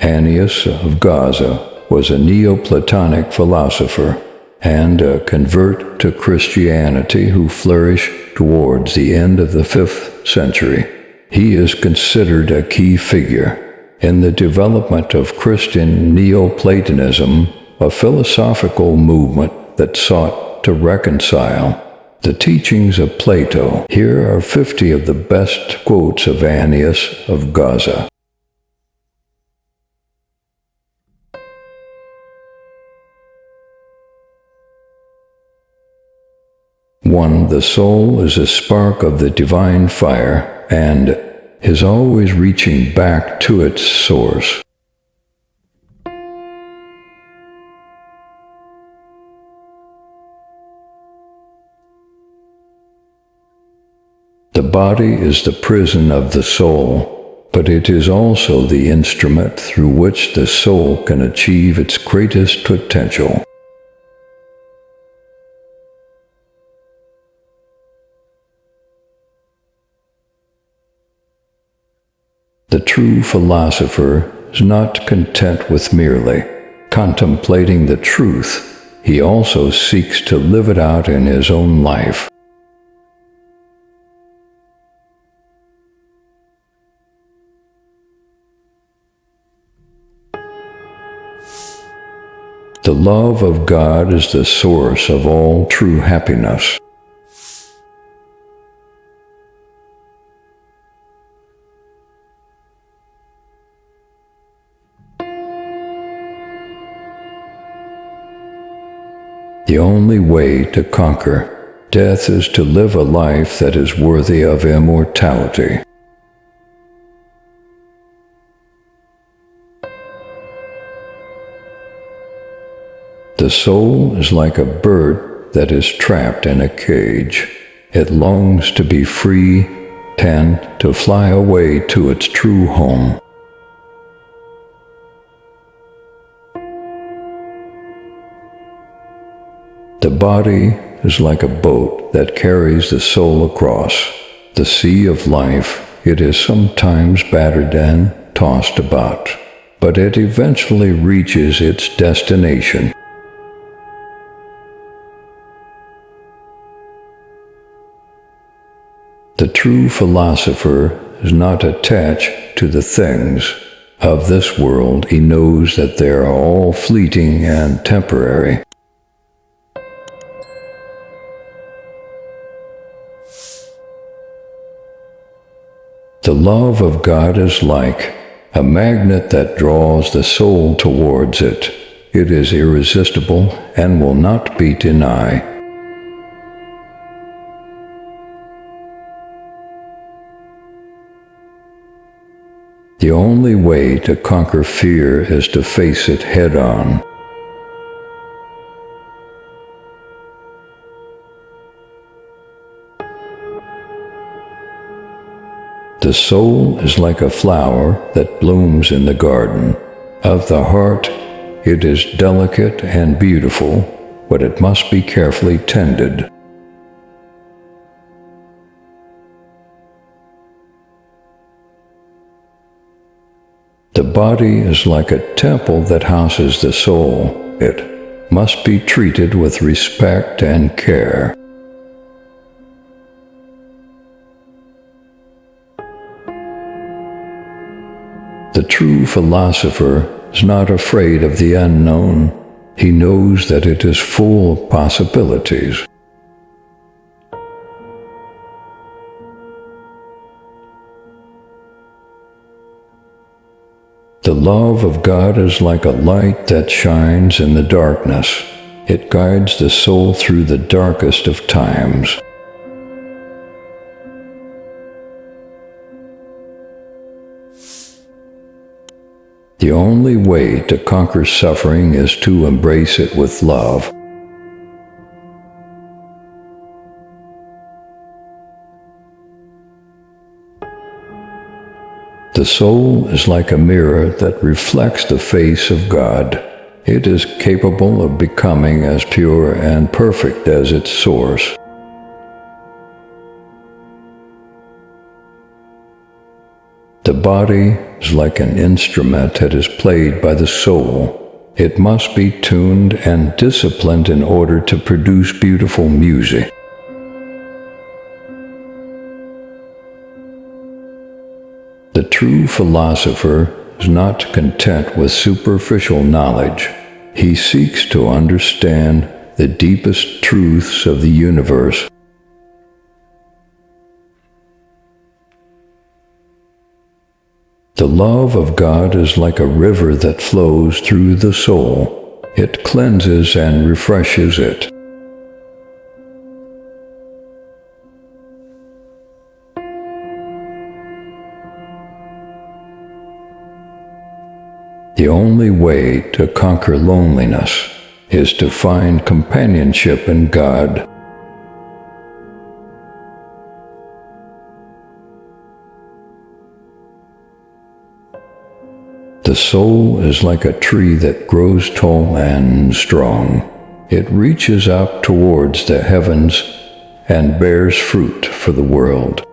Aeneas of Gaza was a Neo-Platonic philosopher and a convert to Christianity who flourished towards the end of the 5th century. He is considered a key figure in the development of Christian Neo-Platonism, a philosophical movement that sought to reconcile the teachings of Plato. Here are 50 of the best quotes of Aeneas of Gaza. 1. The soul is a spark of the divine fire and is always reaching back to its source. The body is the prison of the soul, but it is also the instrument through which the soul can achieve its greatest potential. The true philosopher is not content with merely contemplating the truth. He also seeks to live it out in his own life. The love of God is the source of all true happiness. The only way to conquer death is to live a life that is worthy of immortality. The soul is like a bird that is trapped in a cage. It longs to be free and to fly away to its true home. The body is like a boat that carries the soul across the sea of life. It is sometimes battered and tossed about, but it eventually reaches its destination. The true philosopher is not attached to the things of this world. He knows that they are all fleeting and temporary. The love of God is like a magnet that draws the soul towards it. It is irresistible and will not be denied. The only way to conquer fear is to face it head-on. The soul is like a flower that blooms in the garden of the heart. It is delicate and beautiful, but it must be carefully tended. The body is like a temple that houses the soul. It must be treated with respect and care. The true philosopher is not afraid of the unknown. He knows that it is full of possibilities. The love of God is like a light that shines in the darkness. It guides the soul through the darkest of times. The only way to conquer suffering is to embrace it with love. The soul is like a mirror that reflects the face of God. It is capable of becoming as pure and perfect as its source. The body is like an instrument that is played by the soul. It must be tuned and disciplined in order to produce beautiful music. The true philosopher is not content with superficial knowledge. He seeks to understand the deepest truths of the universe. The love of God is like a river that flows through the soul. It cleanses and refreshes it. The only way to conquer loneliness is to find companionship in God. The soul is like a tree that grows tall and strong. It reaches out towards the heavens and bears fruit for the world.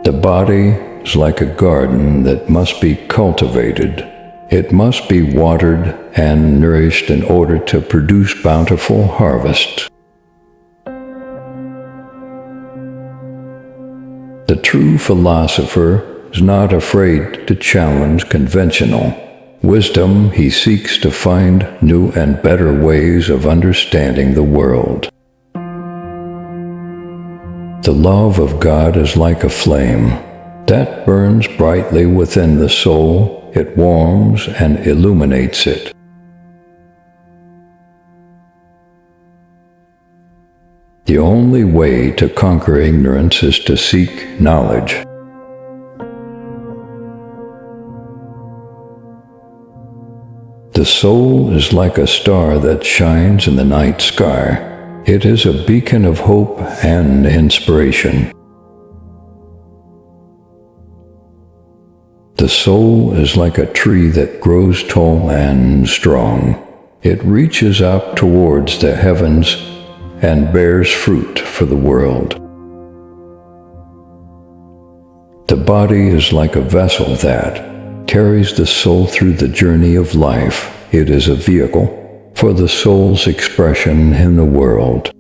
The body is like a garden that must be cultivated. It must be watered and nourished in order to produce bountiful harvests. The true philosopher is not afraid to challenge conventional wisdom. He seeks to find new and better ways of understanding the world. The love of God is like a flame that burns brightly within the soul. It warms and illuminates it. The only way to conquer ignorance is to seek knowledge. The soul is like a star that shines in the night sky. It is a beacon of hope and inspiration. The soul is like a tree that grows tall and strong. It reaches out towards the heavens and bears fruit for the world. The body is like a vessel that carries the soul through the journey of life. It is a vehicle for the soul's expression in the world.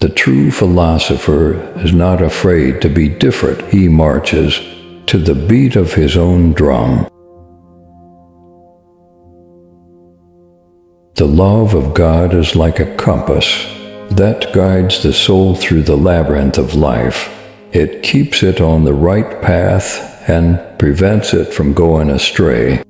The true philosopher is not afraid to be different. He marches to the beat of his own drum. The love of God is like a compass that guides the soul through the labyrinth of life. It keeps it on the right path and prevents it from going astray.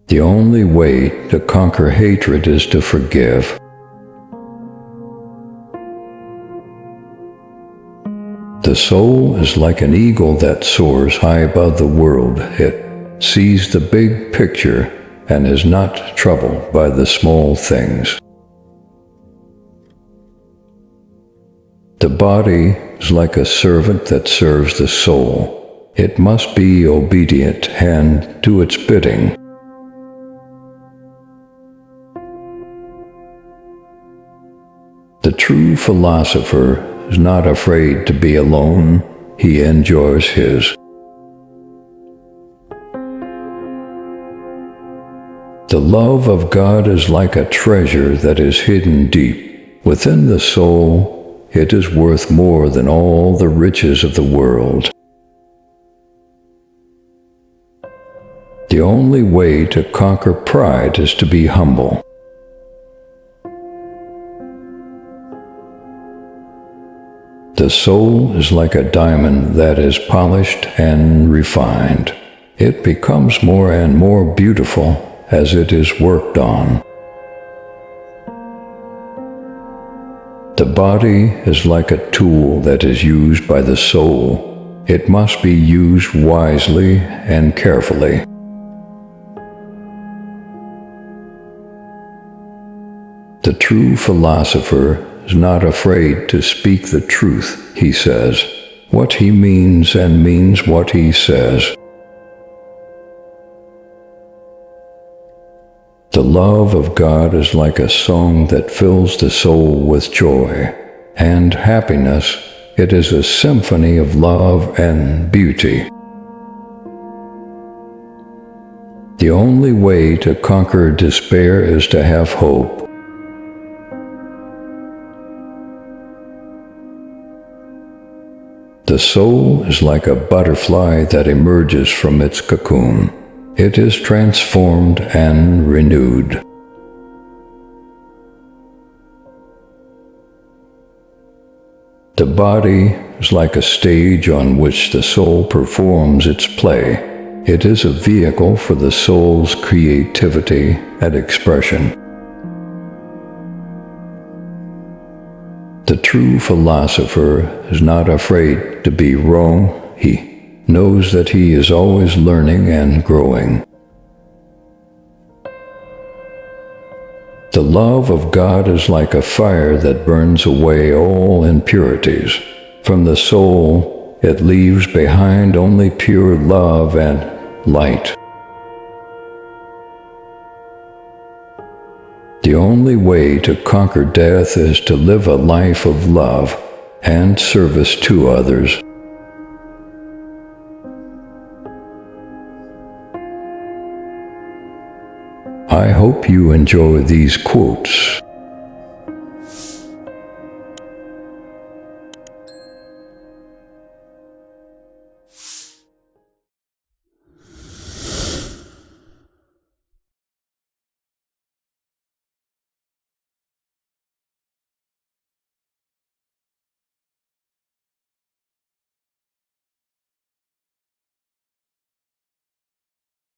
The only way to conquer hatred is to forgive. The soul is like an eagle that soars high above the world. It sees the big picture and is not troubled by the small things. The body is like a servant that serves the soul. It must be obedient and do its bidding. The true philosopher is not afraid to be alone. He enjoys his. The love of God is like a treasure that is hidden deep within the soul. It is worth more than all the riches of the world. The only way to conquer pride is to be humble. The soul is like a diamond that is polished and refined. It becomes more and more beautiful as it is worked on. The body is like a tool that is used by the soul. It must be used wisely and carefully. The true philosopher is not afraid to speak the truth. He says what he means and means what he says. The love of God is like a song that fills the soul with joy and happiness. It is a symphony of love and beauty. The only way to conquer despair is to have hope. The soul is like a butterfly that emerges from its cocoon. It is transformed and renewed. The body is like a stage on which the soul performs its play. It is a vehicle for the soul's creativity and expression. The true philosopher is not afraid to be wrong. He knows that he is always learning and growing. The love of God is like a fire that burns away all impurities. From the soul, it leaves behind only pure love and light. The only way to conquer death is to live a life of love and service to others. I hope you enjoy these quotes.